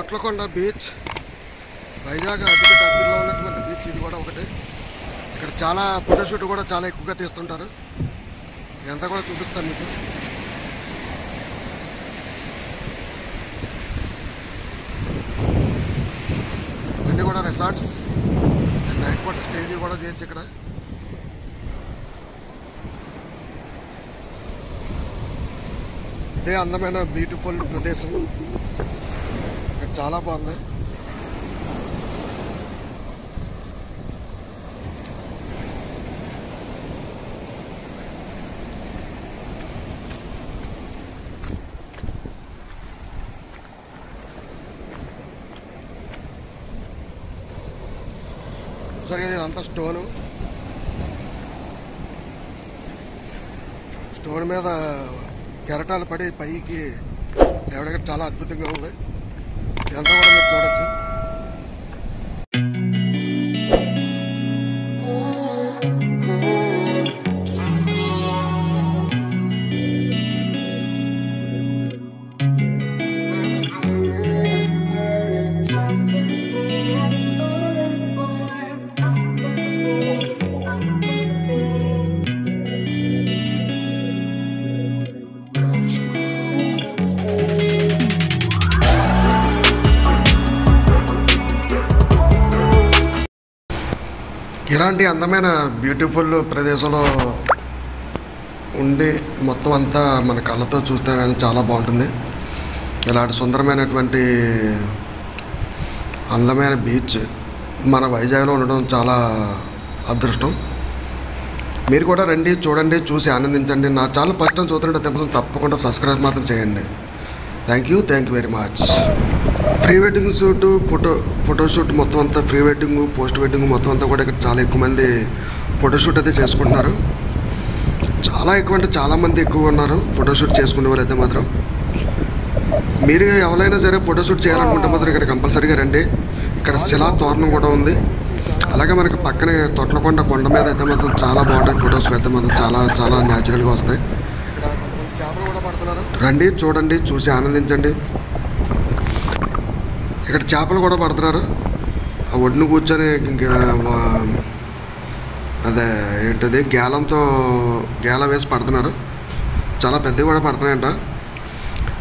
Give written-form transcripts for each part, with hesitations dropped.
Thotlakonda beach Vizag అధిక దగ్గరలో ఉన్నటువంటి బీచ్ ఇది కూడా ఒకటి. ఇక్కడ చాలా ఫోటోషూట్ కూడా చాలా ఎక్కువగా తీస్తుంటారు. ఇదంతా కూడా చూపిస్తాను మీకు. ఇవన్నీ కూడా రిసార్ట్స్, నైట్ పూట స్టేజ్ కూడా చేయొచ్చు ఇక్కడ. ఇదే అందమైన బ్యూటిఫుల్ ప్రదేశం. ఇక్కడ చాలా బాగుంది. సరే, ఇదంతా స్టోన్ మీద కెరటాలు పడి పైకి ఎవడక్కడ చాలా అద్భుతంగా ఉంది. ఇదంతా కూడా మీరు చూడొచ్చు. ఇలాంటి అందమైన బ్యూటిఫుల్ ప్రదేశంలో ఉండి మొత్తం అంతా మన కళ్ళతో చూస్తే కానీ చాలా బాగుంటుంది. ఇలాంటి సుందరమైనటువంటి అందమైన బీచ్ మన వైజాగ్లో ఉండడం చాలా అదృష్టం. మీరు కూడా రండి, చూడండి, చూసి ఆనందించండి. నా ఛానల్ ఫస్ట్ టైం చూస్తుంటే తప్పకుండా సబ్స్క్రైబ్ మాత్రం చేయండి. Thank you very much. Pre wedding shoot, photoshoot మొత్తం అంతా, ప్రీ వెడ్డింగ్, పోస్ట్ వెడ్డింగ్ మొత్తం అంతా కూడా ఇక్కడ చాలా ఎక్కువ మంది ఫోటోషూట్ అయితే చేసుకుంటున్నారు. చాలా ఎక్కువ అంటే చాలామంది ఎక్కువ ఉన్నారు ఫోటోషూట్ చేసుకునే వాళ్ళు అయితే మాత్రం. మీరు ఎవరైనా సరే ఫోటోషూట్ చేయాలనుకుంటే మాత్రం ఇక్కడ కంపల్సరీగా రండి. ఇక్కడ శిలా తోరణం కూడా ఉంది. అలాగే మనకి పక్కనే తొట్లకొండ కొండ మీద అయితే మాత్రం చాలా బాగుంటాయి ఫొటోస్ అయితే మాత్రం చాలా చాలా న్యాచురల్గా వస్తాయి. రండి, చూడండి, చూసి ఆనందించండి. ఇక్కడ చేపలు కూడా పడుతున్నారు. ఆ ఒడ్డును కూర్చొని అదే ఏంటది గేల వేసి పడుతున్నారు. చాలా పెద్దవి కూడా పడుతున్నాయంట.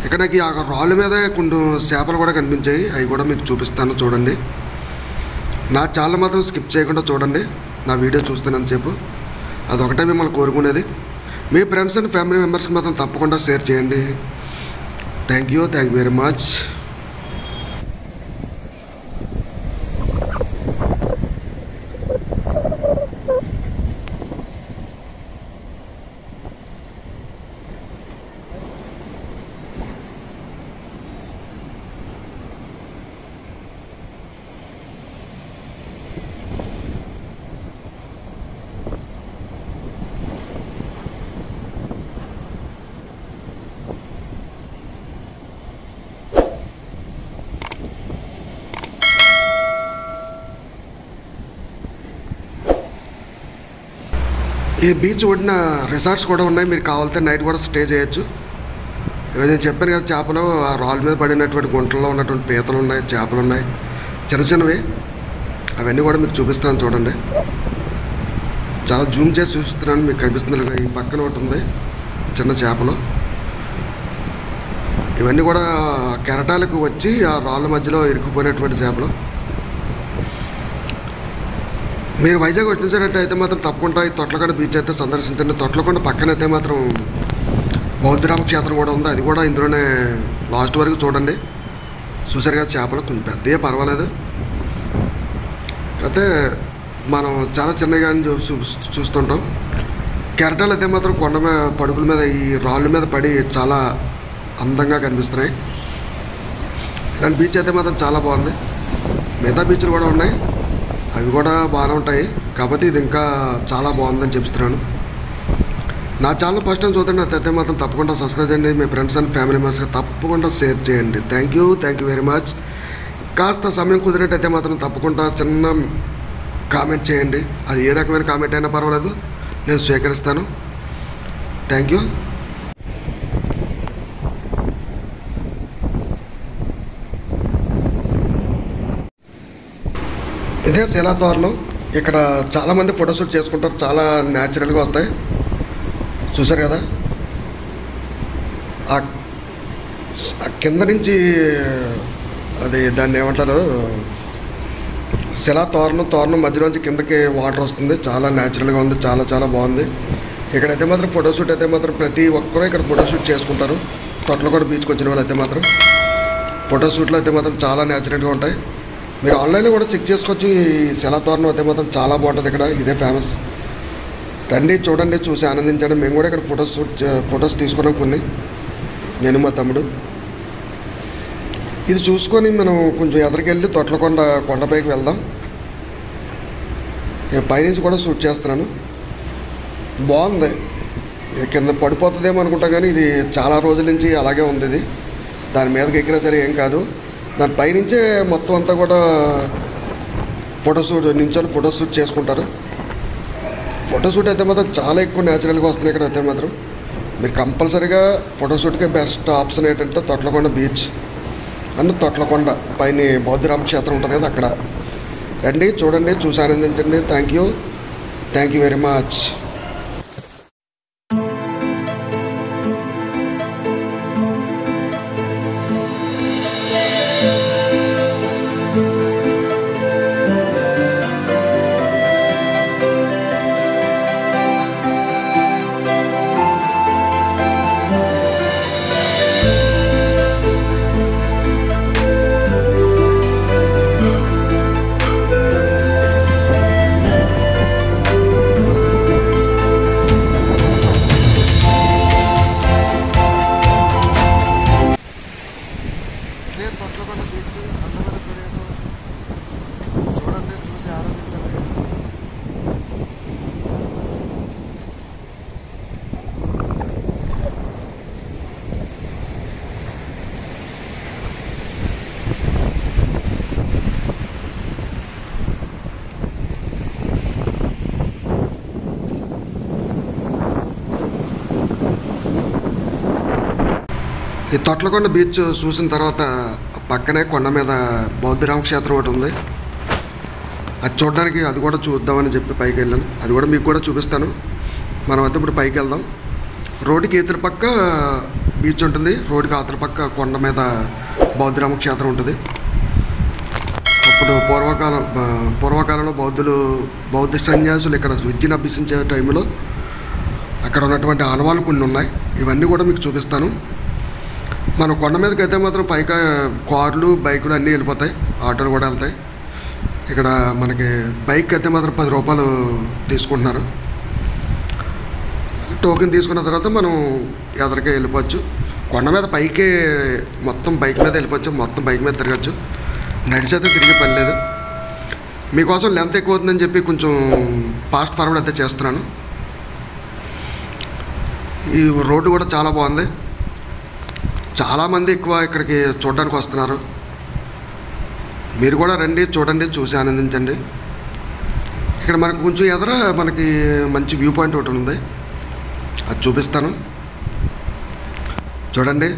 ఇక్కడ నాకు ఆ రాళ్ళ మీద కొన్ని చేపలు కూడా కనిపించాయి. అవి కూడా మీకు చూపిస్తాను, చూడండి. నా ఛానల్ మాత్రం స్కిప్ చేయకుండా చూడండి. నా వీడియో చూస్తున్నంతసేపు అదొకటే మిమ్మల్ని కోరుకునేది. మీ ఫ్రెండ్స్ అండ్ ఫ్యామిలీ మెంబర్స్కి మాత్రం తప్పకుండా షేర్ చేయండి. Thank you very much. ఈ బీచ్ ఒడిన రిసార్ట్స్ కూడా ఉన్నాయి. మీరు కావాలంటే నైట్ కూడా స్టే చేయొచ్చు. ఇవి నేను చెప్పాను కదా, చేపలు ఆ రాళ్ళ మీద పడినటువంటి గుంటల్లో ఉన్నటువంటి పీతలు ఉన్నాయి, చేపలు ఉన్నాయి, చిన్న చిన్నవి. అవన్నీ కూడా మీకు చూపిస్తున్నాను, చూడండి. చాలా జూమ్ చేసి చూపిస్తున్నాను, మీకు కనిపిస్తుంది. ఈ పక్కన ఒకటి ఉంది చిన్న చేపలు. ఇవన్నీ కూడా కెరటాలకు వచ్చి ఆ రాళ్ళ మధ్యలో ఇరుక్కుపోయినటువంటి చేపలు. మీరు వైజాగ్ వచ్చినట్టయితే మాత్రం తప్పకుండా ఈ తొట్లకొండ బీచ్ అయితే సందర్శించండి. తొట్లకొండ పక్కనైతే మాత్రం బౌద్ధరామ క్షేత్రం కూడా ఉంది. అది కూడా ఇందులోనే లాస్ట్ వరకు చూడండి. చూసారు కదా, చేపలు కొంచెం పెద్దగా పర్వాలేదు. అయితే మనం చాలా చిన్నగా చూస్తుంటాం. కెరటాలు అయితే మాత్రం కొండ మీద పడుకుల మీద ఈ రాళ్ళ మీద పడి చాలా అందంగా కనిపిస్తున్నాయి. ఇలాంటి బీచ్ అయితే మాత్రం చాలా బాగుంది. మిగతా బీచ్లు కూడా ఉన్నాయి, అవి కూడా బాగానే ఉంటాయి. కాకపోతే ఇది ఇంకా చాలా బాగుందని చెప్తున్నాను. నా ఛానల్ ఫస్ట్ టైం చూడండి మాత్రం తప్పకుండా సబ్స్క్రైబ్ చేయండి. మీ ఫ్రెండ్స్ అండ్ ఫ్యామిలీ మెంబర్స్కి తప్పకుండా షేర్ చేయండి. Thank you very much. కాస్త సమయం కుదిరినట్టయితే మాత్రం తప్పకుండా చిన్న కామెంట్ చేయండి. అది ఏ రకమైన కామెంట్ అయినా పర్వాలేదు, నేను స్వీకరిస్తాను. Thank you. ఇదే శిలాతోరణం. ఇక్కడ చాలామంది ఫోటోషూట్ చేసుకుంటారు, చాలా న్యాచురల్గా వస్తాయి. చూసారు కదా, ఆ కింద నుంచి అది దాన్ని ఏమంటారు, తోరణం మధ్యలోంచి కిందకి వాటర్ వస్తుంది. చాలా న్యాచురల్గా ఉంది, చాలా చాలా బాగుంది. ఇక్కడైతే మాత్రం ఫోటోషూట్ అయితే మాత్రం ప్రతి ఒక్కరూ ఇక్కడ ఫోటోషూట్ చేసుకుంటారు. తొట్లకోట బీచ్కి వచ్చిన వాళ్ళు అయితే మాత్రం ఫోటోషూట్లు అయితే మాత్రం చాలా న్యాచురల్గా ఉంటాయి. మీరు ఆన్లైన్లో కూడా చెక్ చేసుకోవచ్చు. ఈ శిలాతోరణం అయితే మాత్రం చాలా బాగుంటుంది. ఇక్కడ ఇదే ఫేమస్. రండి, చూడండి, చూసి ఆనందించండి. మేము కూడా ఇక్కడ ఫొటోస్ తీసుకున్నాం కొన్ని, నేను మా తమ్ముడు. ఇది చూసుకొని మనం కొంచెం ఎదరికెళ్ళి కొండపైకి వెళ్దాం. పైనుంచి కూడా షూట్ చేస్తున్నాను. బాగుంది. కింద పడిపోతుందేమో అనుకుంటా, కానీ ఇది చాలా రోజుల నుంచి అలాగే ఉంది. ఇది దాని మీదకి ఎక్కినా సరే ఏం కాదు. దాని పైనుంచే మొత్తం అంతా కూడా నించొని ఫోటోషూట్ చేసుకుంటారు. ఫోటోషూట్ అయితే మాత్రం చాలా ఎక్కువ న్యాచురల్గా వస్తున్నాయి ఇక్కడ అయితే మాత్రం. మీరు కంపల్సరీగా ఫోటోషూట్కి బెస్ట్ ఆప్షన్ ఏంటంటే తొట్లకొండ బీచ్ అండ్ తొట్లకొండ పైన బౌద్ధరామ క్షేత్రం ఉంటుంది కదా, అక్కడ రండి, చూడండి, చూసి ఆనందించండి. Thank you very much. Thotlakonda beach అందమైన ప్రదేశం. చూడండి, చూసి ఆనందించండి. ఈ తొట్లకొండ బీచ్ చూసిన తర్వాత పక్కనే కొండ మీద బౌద్ధరామ క్షేత్రం ఒకటి ఉంది. అది చూడడానికి, అది కూడా చూద్దామని చెప్పి పైకి వెళ్ళాను. అది కూడా మీకు కూడా చూపిస్తాను. మనం అయితే ఇప్పుడు పైకి వెళ్దాం. రోడ్డుకి ఇతర పక్క బీచ్ ఉంటుంది, రోడ్డుకి అవతల పక్క కొండ మీద బౌద్ధరామ క్షేత్రం ఉంటుంది. అప్పుడు పూర్వకాలంలో బౌద్ధ సన్యాసులు ఇక్కడ విద్యను అభ్యసించే టైంలో అక్కడ ఉన్నటువంటి ఆనవాళ్ళు కొన్ని ఉన్నాయి. ఇవన్నీ కూడా మీకు చూపిస్తాను. మనం కొండ మీదకి అయితే మాత్రం పైగా కార్లు, బైకులు అన్నీ వెళ్ళిపోతాయి, ఆటోలు కూడా వెళ్తాయి. ఇక్కడ మనకి బైక్ అయితే మాత్రం 10 రూపాయలు తీసుకుంటున్నారు. టోకెన్ తీసుకున్న తర్వాత మనం ఎదరికే వెళ్ళిపోవచ్చు. కొండ మీద పైకి మొత్తం బైక్ మీద వెళ్ళిపోవచ్చు, మొత్తం బైక్ మీద తిరగచ్చు. నడిచైతే తిరిగే పని లేదు. మీకోసం లెంత్ ఎక్కువ అవుతుందని చెప్పి కొంచెం ఫాస్ట్ ఫార్వర్డ్ అయితే చేస్తున్నాను. ఈ రోడ్డు కూడా చాలా బాగుంది. చాలామంది ఎక్కువ ఇక్కడికి చూడడానికి వస్తున్నారు. మీరు కూడా రండి, చూడండి, చూసి ఆనందించండి. ఇక్కడ మనకు కొంచెం ఎదుర మనకి మంచి వ్యూ పాయింట్ ఒకటి ఉంది, అది చూపిస్తాను. చూడండి,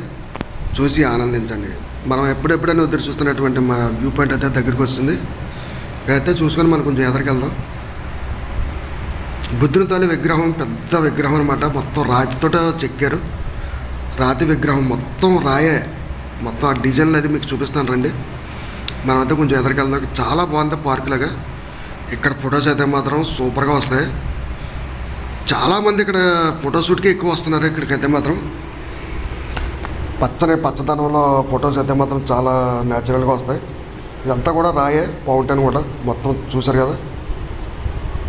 చూసి ఆనందించండి. మనం ఎప్పుడెప్పుడైనా ఎదురు చూస్తున్నటువంటి మా వ్యూ పాయింట్ అయితే దగ్గరికి వస్తుంది. ఇక్కడైతే చూసుకొని మనం కొంచెం ఎదరికి వెళ్దాం. బుద్ధుని తల్లి విగ్రహం, పెద్ద విగ్రహం అనమాట. మొత్తం రాతితో చెక్కారు. రాతి విగ్రహం మొత్తం రాయే, మొత్తం ఆ డిజైన్లు అది మీకు చూపిస్తాను రండి. మనమైతే కొంచెం ఎదరికి వెళ్దాం. చాలా బాగుంది పార్క్ లాగా. ఇక్కడ ఫొటోస్ అయితే మాత్రం సూపర్గా వస్తాయి. చాలామంది ఇక్కడ ఫోటోషూట్కి ఎక్కువ వస్తున్నారు. ఇక్కడికైతే మాత్రం పచ్చదనంలో ఫొటోస్ అయితే మాత్రం చాలా న్యాచురల్గా వస్తాయి. ఇదంతా కూడా రాయే, ఫౌంటైన్ కూడా మొత్తం చూసారు కదా.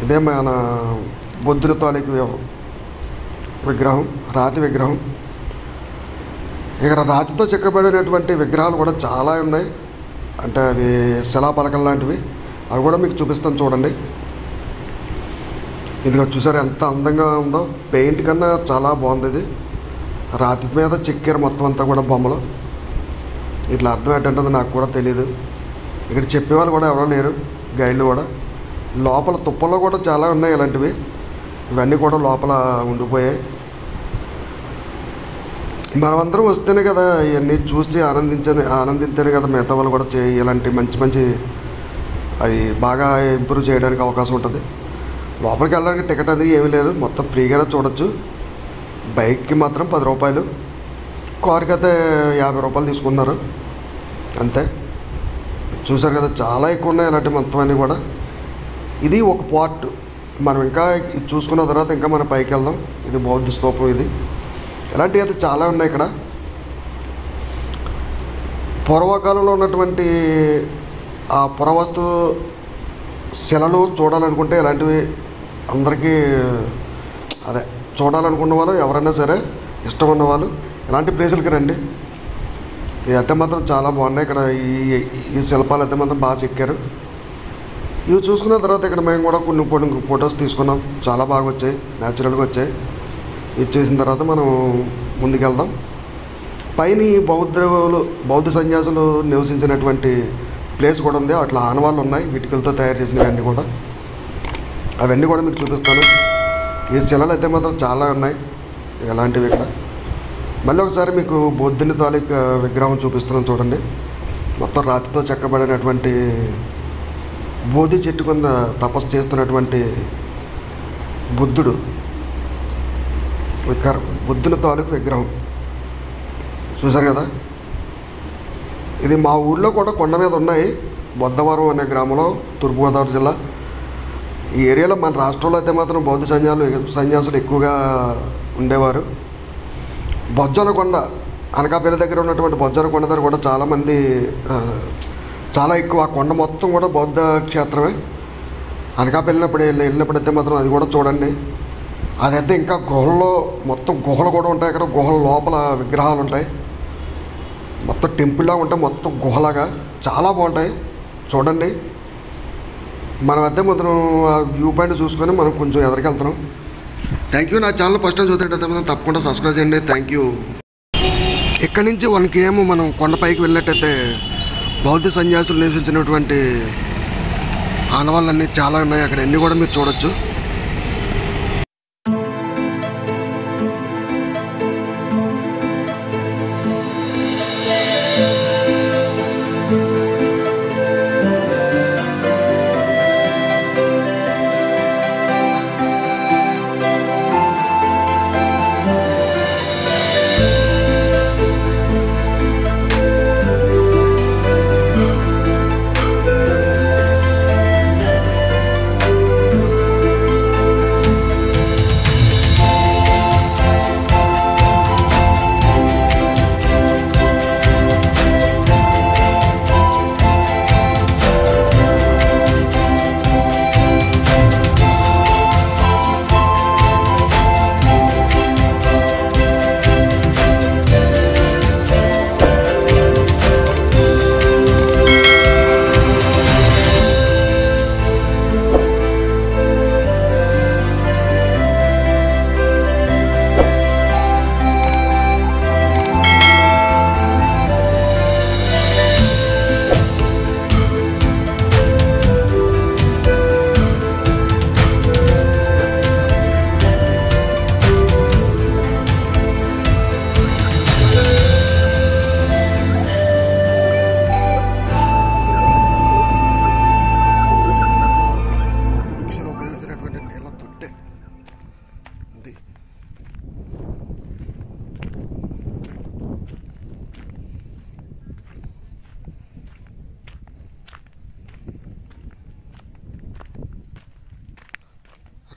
ఇదే మన బుద్ధుని తాలూకు విగ్రహం, రాతి విగ్రహం. ఇక్కడ రాతితో చెక్కబడినటువంటి విగ్రహాలు కూడా చాలా ఉన్నాయి. అంటే అవి శిలాపలకం లాంటివి. అవి కూడా మీకు చూపిస్తాను చూడండి. ఇదిగో చూసారు ఎంత అందంగా ఉందో. పెయింట్ కన్నా చాలా బాగుంది. ఇది రాతి మీద చెక్కారు మొత్తం అంతా కూడా బొమ్మలు. ఇట్లా అర్థం ఏంటంటే నాకు కూడా తెలియదు. ఇక్కడ చెప్పేవాళ్ళు కూడా ఎవరో లేరు, గైడ్లు కూడా. లోపల తుప్పల్లో కూడా చాలా ఉన్నాయి ఇలాంటివి. ఇవన్నీ కూడా లోపల ఉండిపోయాయి. మనమందరం వస్తేనే కదా ఇవన్నీ చూసి ఆనందించని కదా మిగతా వాళ్ళు కూడా ఇలాంటి మంచి మంచి అది బాగా ఇంప్రూవ్ చేయడానికి అవకాశం ఉంటుంది. లోపలికి వెళ్ళడానికి టికెట్ అది ఏమీ లేదు, మొత్తం ఫ్రీగానే చూడొచ్చు. బైక్కి మాత్రం 10 రూపాయలు, కారుకి అయితే 50 రూపాయలు తీసుకున్నారు అంతే. చూసారు కదా, చాలా ఎక్కువ ఉన్నాయి ఇలాంటి మొత్తం అన్నీ కూడా. ఇది ఒక పార్ట్. మనం ఇంకా ఇది చూసుకున్న తర్వాత ఇంకా మనం పైకి వెళ్దాం. ఇది బౌద్ధ స్తూపం. ఇది ఇలాంటివి అయితే చాలా ఉన్నాయి ఇక్కడ. పూర్వకాలంలో ఉన్నటువంటి ఆ పురావస్తు శిలలు చూడాలనుకుంటే ఇలాంటివి అందరికీ అదే చూడాలనుకున్న వాళ్ళు ఎవరైనా సరే ఇష్టం ఉన్న వాళ్ళు ఇలాంటి ప్లేసులకి రండి. ఇదైతే మాత్రం చాలా బాగున్నాయి. ఇక్కడ ఈ శిల్పాలు అయితే మాత్రం బాగా చెక్కారు. ఇవి చూసుకున్న తర్వాత ఇక్కడ మేము కూడా కొన్ని ఫొటోస్ తీసుకున్నాం. చాలా బాగా వచ్చాయి, న్యాచురల్గా వచ్చాయి. ఇది చేసిన తర్వాత మనం ముందుకెళ్దాం. పైన బౌద్ధ సన్యాసులు నివసించినటువంటి ప్లేస్ కూడా ఉంది. అట్లా ఆనవాళ్ళు ఉన్నాయి ఇటుకలతో తయారు చేసినవన్నీ కూడా. అవన్నీ కూడా మీకు చూపిస్తాను. ఈ శిలలు అయితే మాత్రం చాలా ఉన్నాయి ఎలాంటివి. ఇక్కడ మళ్ళీ ఒకసారి మీకు బుద్ధుని తాలూకా విగ్రహం చూపిస్తున్నాను చూడండి. మొత్తం రాతితో చెక్కబడినటువంటి బోధి చెట్టు కింద తపస్సు చేస్తున్నటువంటి బుద్ధుని తాలూకు విగ్రహం చూసారు కదా. ఇది మా ఊర్లో కూడా కొండ మీద ఉన్నాయి. బొద్దవరం అనే గ్రామంలో, తూర్పుగోదావరి జిల్లా. ఈ ఏరియాలో మన రాష్ట్రంలో అయితే మాత్రం బౌద్ధ సన్యాసులు ఎక్కువగా ఉండేవారు. బొజ్జనకొండ, అనకాపల్లి దగ్గర ఉన్నటువంటి బొజ్జనకొండ దగ్గర కూడా చాలామంది, చాలా ఎక్కువ. ఆ కొండ మొత్తం కూడా బౌద్ధ క్షేత్రమే. అనకాపల్లి వెళ్ళినప్పుడైతే మాత్రం అది కూడా చూడండి. అదైతే ఇంకా గుహల్లో, మొత్తం గుహలు కూడా ఉంటాయి. అక్కడ గుహల లోపల విగ్రహాలు ఉంటాయి. మొత్తం టెంపుల్లా ఉంటాయి, మొత్తం గుహలాగా చాలా బాగుంటాయి చూడండి. మనం అయితే మాత్రం ఆ వ్యూ పాయింట్ చూసుకొని మనం కొంచెం ఎదరికి వెళ్తున్నాం. Thank you. నా ఛానల్ ఫస్ట్ టైం చూసినట్టయితే మాత్రం తప్పకుండా సబ్స్క్రైబ్ చేయండి. Thank you. ఇక్కడి నుంచి 1 km మనం కొండపైకి వెళ్ళినట్టయితే బౌద్ధ సన్యాసులు నివసించినటువంటి ఆనవాళ్ళన్నీ చాలా ఉన్నాయి. అక్కడ అన్నీ కూడా మీరు చూడొచ్చు.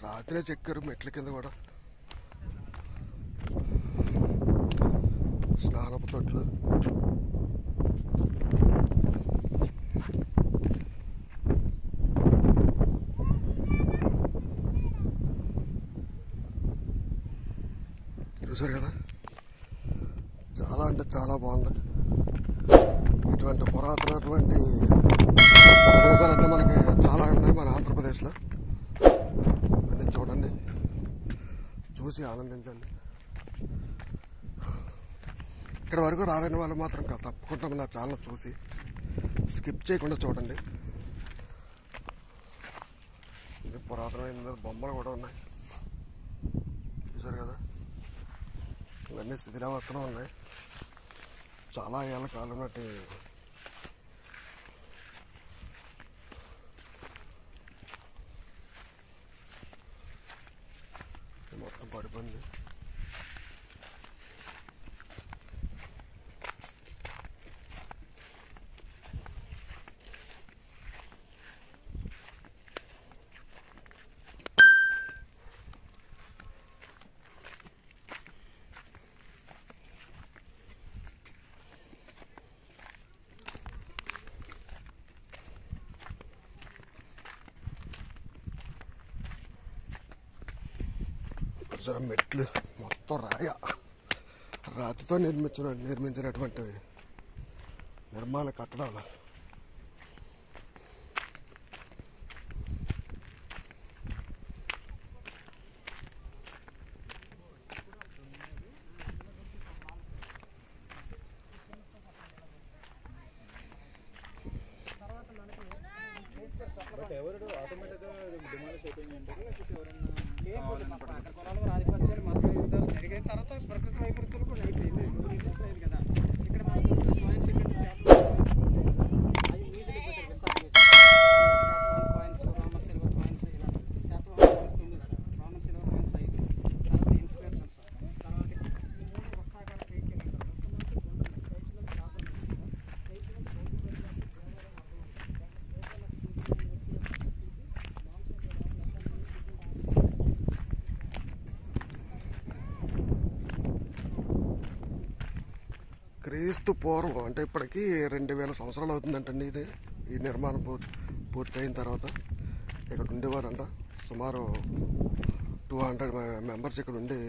రాత్రే చెక్కారు మెట్ల కింద కూడా. స్నానపు తొట్లు. చూసారు కదా, చాలా అంటే చాలా బాగుంది. ఇటువంటి పురాతనటువంటి ప్రదేశాలు అయితే మనకి చాలా ఉన్నాయి మన ఆంధ్రప్రదేశ్లో. అన్నీ చూడండి, చూసి ఆనందించండి. ఇక్కడ వరకు రాలేని వాళ్ళు మాత్రం తప్పకుండా నా ఛానల్ చూసి స్కిప్ చేయకుండా చూడండి. పురాతనమైన బొమ్మలు కూడా ఉన్నాయి, చూసారు కదా. ఇవన్నీ శిథిలావస్థలో ఉన్నాయి, చాలా ఏళ్ళ కాలం నాటి చూసారా మెట్లు మొత్తం రాతితో నిర్మించినటువంటి నిర్మాణ కట్టడాలు. ఆధిపత్యాలు మొత్తం యుద్ధాలు జరిగిన తర్వాత ప్రకృతి వైపరీత్యాలు కూడా అయిపోయింది. 2 రీజన్స్ లేదు కదా. ఇక్కడ మనకు కాయిన్స్ ఏంటంటే అవి మ్యూజియం పెట్టారు. Satavahana coins, Roman silver coins, ఇలా Satavahana coins 9 sir, Roman silver coins 5, తర్వాత ఇన్స్క్రిప్షన్ సార్, తర్వాత ఈ 3 వృత్తాకార కైకిలు అంటారు. క్రీస్తు పూర్వం అంటే ఇప్పటికి 2000 సంవత్సరాలు అవుతుందంటండి ఇది. ఈ నిర్మాణం పూర్తయిన తర్వాత ఇక్కడ ఉండేవారంట. సుమారు 200 మెంబర్స్ ఇక్కడ ఉండి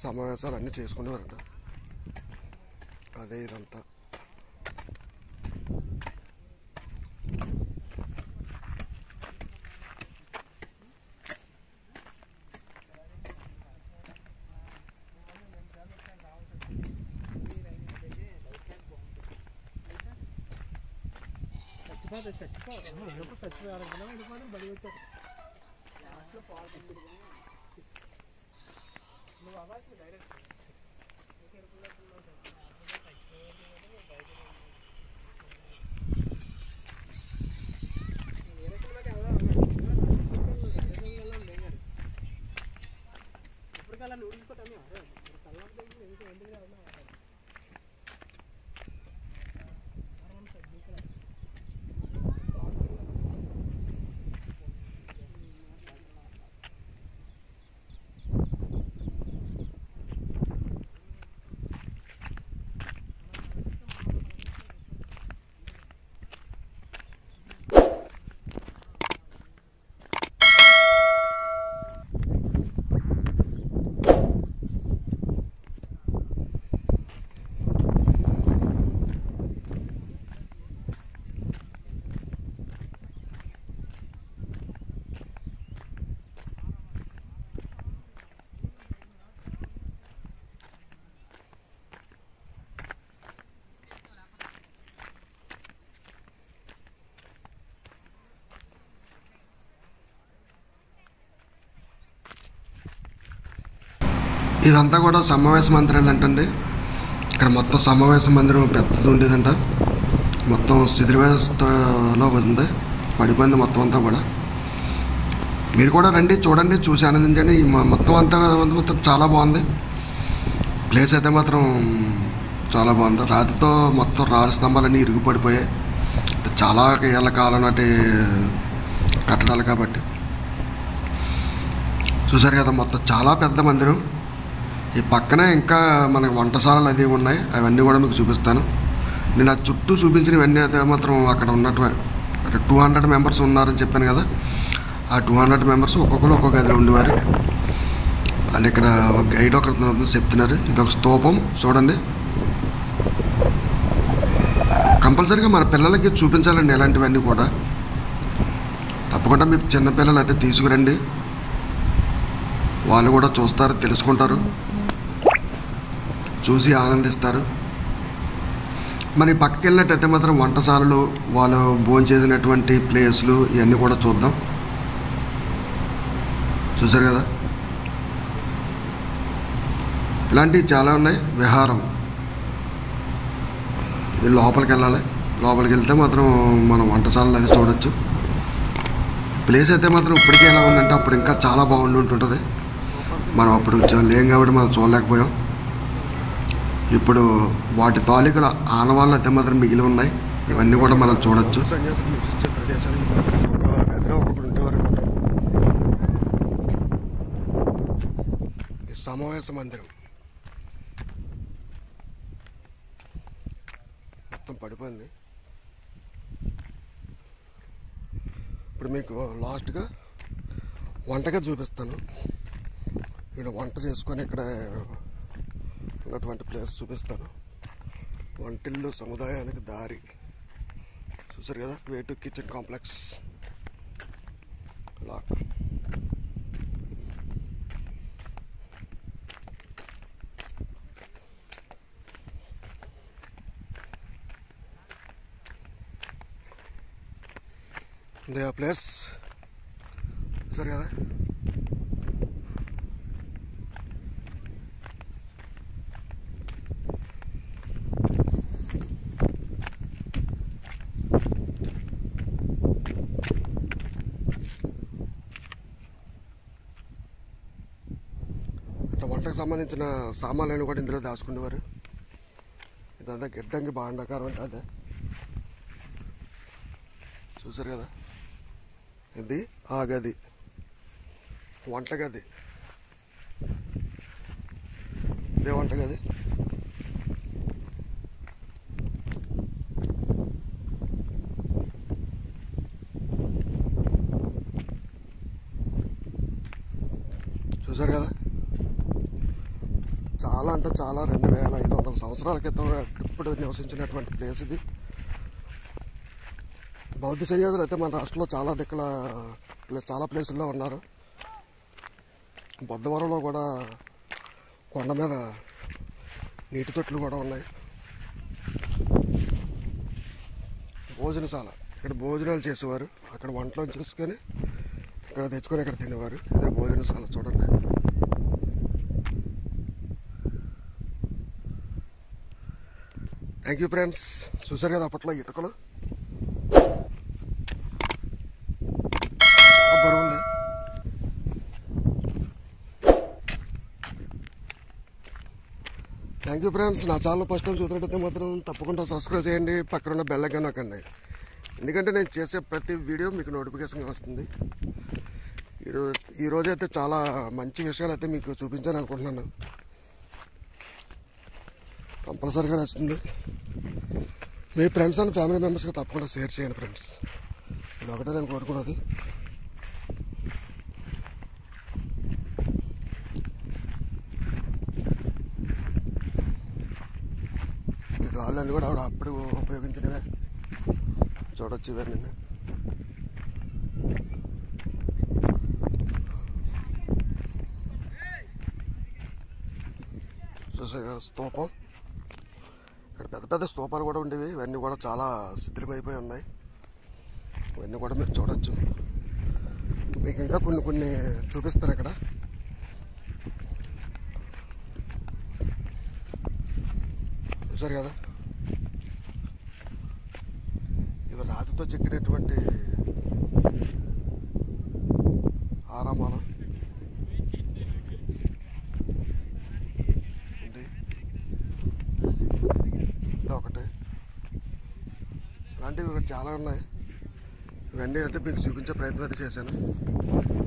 సమావేశాలు అన్నీ చేసుకునేవారంట. అదే ఇదంతా. బడి వచ్చారు నువ్వు అవ్వాల్సిన డైరెక్ట్ ఇప్పటికల్లా నూడించుకోవటమే తలవాటు ఎందుకు ఇదంతా కూడా సమావేశ మందిరాలు అంటండి. ఇక్కడ మొత్తం సమావేశ మందిరం పెద్దది ఉండేదంట. మొత్తం శిథిలావస్థలో ఉంది, పడిపోయింది మొత్తం అంతా కూడా. మీరు కూడా రండి, చూడండి, చూసి ఆనందించండి. ఈ మొత్తం అంతా మొత్తం చాలా బాగుంది. ప్లేస్ అయితే మాత్రం చాలా బాగుంది. రాతితో మొత్తం రాళ్ళ స్తంభాలన్నీ ఇరుగు పడిపోయాయి. చాలా ఏళ్ళ కాలం నాటి కట్టడాలు కాబట్టి చూసారు కదా. మొత్తం చాలా పెద్ద మందిరం. ఈ పక్కనే ఇంకా మనకి వంటశాలలు అది ఉన్నాయి, అవన్నీ కూడా మీకు చూపిస్తాను. నేను ఆ చుట్టూ చూపించినవన్నీ అయితే మాత్రం అక్కడ ఉన్నట్టు 200 మెంబర్స్ ఉన్నారని చెప్పాను కదా. ఆ 200 మెంబర్స్ ఒక్కొక్కరు ఒక్కొక్క గదిలో ఉండేవారు. అండ్ ఇక్కడ ఒక గైడ్ ఒకరు చెప్తున్నారు. ఇది ఒక స్తూపం చూడండి. కంపల్సరీగా మన పిల్లలకి చూపించాలండి ఇలాంటివన్నీ కూడా. తప్పకుండా మీ చిన్నపిల్లలు అయితే తీసుకురండి, వాళ్ళు కూడా చూస్తారు, తెలుసుకుంటారు, చూసి ఆనందిస్తారు. మరి పక్కకి వెళ్ళినట్టయితే మాత్రం వంటశాలలు, వాళ్ళు భోజనం చేసినటువంటి ప్లేస్లు ఇవన్నీ కూడా చూద్దాం. చూసారు కదా, ఇలాంటివి చాలా ఉన్నాయి. విహారం, లోపలికి వెళ్ళాలి. లోపలికి వెళ్తే మాత్రం మనం వంటశాలలు అది చూడొచ్చు. ప్లేస్ అయితే మాత్రం ఇప్పటికే ఎలా ఉందంటే అప్పుడు ఇంకా చాలా బాగుండి ఉంటుంటుంది. మనం అప్పుడు లేం కాబట్టి మనం చూడలేకపోయాం. ఇప్పుడు వాటి తాలూకుల ఆనవాళ్ళు అయితే మాత్రం మిగిలి ఉన్నాయి. ఇవన్నీ కూడా మనం చూడొచ్చు. ప్రదేశాలు ఒక గదిలో ఒక్కొక్కరు ఉండేవారు. సమావేశ మందిరం మొత్తం పడిపోయింది. ఇప్పుడు మీకు లాస్ట్గా వంటగది చూపిస్తాను. నేను వంట చేసుకొని ఇక్కడ ఉన్నటువంటి ప్లేస్ చూపిస్తాను. వంటిల్లు సముదాయానికి దారి చూసారు కదా, వే టు కిచెన్ కాంప్లెక్స్ లాక్. ఇదే ఆ ప్లేస్ చూసారు కదా. వంటకు సంబంధించిన సామాన్లను కూడా ఇందులో దాచుకునేవారు. ఇదంతా గిడ్డంగి భాండాకారం అంటే అదే చూసారు కదా. ఇది ఆ గది, వంటగది. ఇదే వంటగది. చూసారు కదా, చాలా అంటే చాలా 2500 సంవత్సరాల క్రితం ఇప్పుడు నివసించినటువంటి ప్లేస్ ఇది. బౌద్ధ సన్యాసులు అయితే మన రాష్ట్రంలో చాలా ప్లేసుల్లో ఉన్నారు. బుద్ధవరంలో కూడా కొండ మీద నీటి తొట్లు కూడా ఉన్నాయి. భోజనశాల, ఇక్కడ భోజనాలు చేసేవారు. అక్కడ వంటలు చేసుకొని ఇక్కడ తెచ్చుకొని ఇక్కడ తినేవారు. ఇది భోజనశాల చూడండి. Thank you friends. చూసారు కదా అప్పట్లో ఇటుకలు బరువు ఉంది. Thank you friends. నా ఛానల్ ఫస్ట్ టైం చూసినట్టయితే మాత్రం తప్పకుండా సబ్స్క్రైబ్ చేయండి, పక్కన ఉన్న బెల్ ఐకాన్ నొక్కండి. ఎందుకంటే నేను చేసే ప్రతి వీడియో మీకు నోటిఫికేషన్ వస్తుంది. ఈరోజు అయితే చాలా మంచి విషయాలు అయితే మీకు చూపించాను అనుకుంటున్నాను. కంపల్సరీగా నచ్చుతుంది. మీ ఫ్రెండ్స్ అండ్ ఫ్యామిలీ మెంబర్స్కి తప్పకుండా షేర్ చేయండి ఫ్రెండ్స్. ఇది ఒకటే నేను కోరుకున్నది. ఈ రాళ్ళన్నీ కూడా ఆవిడ అప్పుడు ఉపయోగించినవే. చూడొచ్చు ఇవన్నీ. స్తూపం, ఇక్కడ పెద్ద పెద్ద స్తూపాలు కూడా ఉండేవి. ఇవన్నీ కూడా చాలా శిథిలమైపోయి ఉన్నాయి. ఇవన్నీ కూడా మీరు చూడొచ్చు. మీకు ఇంకా కొన్ని చూపిస్తాను ఇక్కడ. చూసారు కదా, ఇవి రాతితో చెక్కినటువంటి ఆరామాలు. ఒకటి ఇలాంటివి ఇక్కడ చాలా ఉన్నాయి. ఇవన్నీ అయితే మీకు చూపించే ప్రయత్నం అయితే చేశాను.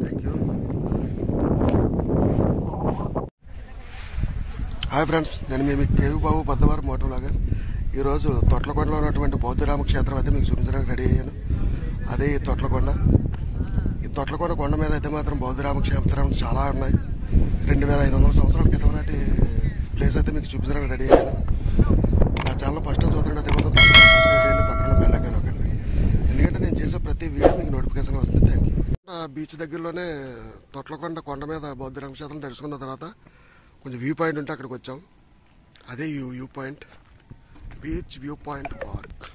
Thank you. హాయ్ ఫ్రెండ్స్, నేను మీ కేవి బాబు బద్దవారు మోటో బ్లాగర్. ఈరోజు తొట్లకొండలో ఉన్నటువంటి బౌద్ధరామ క్షేత్రం అయితే మీకు చూపించడానికి రెడీ అయ్యాను. అదే ఈ తొట్లకొండ. ఈ తొట్లకొండ కొండ మీద అయితే మాత్రం బౌద్ధరామ క్షేత్రం చాలా ఉన్నాయి. 2500 సంవత్సరాల క్రితం నాటి ప్లేస్ అయితే మీకు చూపించడానికి రెడీ అయ్యాను. నా ఛానల్ ఫస్ట్ టైం చూస్తుంటే సబ్స్క్రైబ్ చేయండి, పక్కన బెల్ ఐకాన్ నొక్కండి. ఎందుకంటే నేను చేసే ప్రతి వీడియో మీకు నోటిఫికేషన్ వస్తుంది. Thank you. బీచ్ దగ్గరలోనే తొట్లకొండ కొండ మీద బౌద్ధరామ క్షేత్రం తెలుసుకున్న తర్వాత కొంచెం వ్యూ పాయింట్ ఉంటే అక్కడికి వచ్చాం. అదే view point, beach view point park.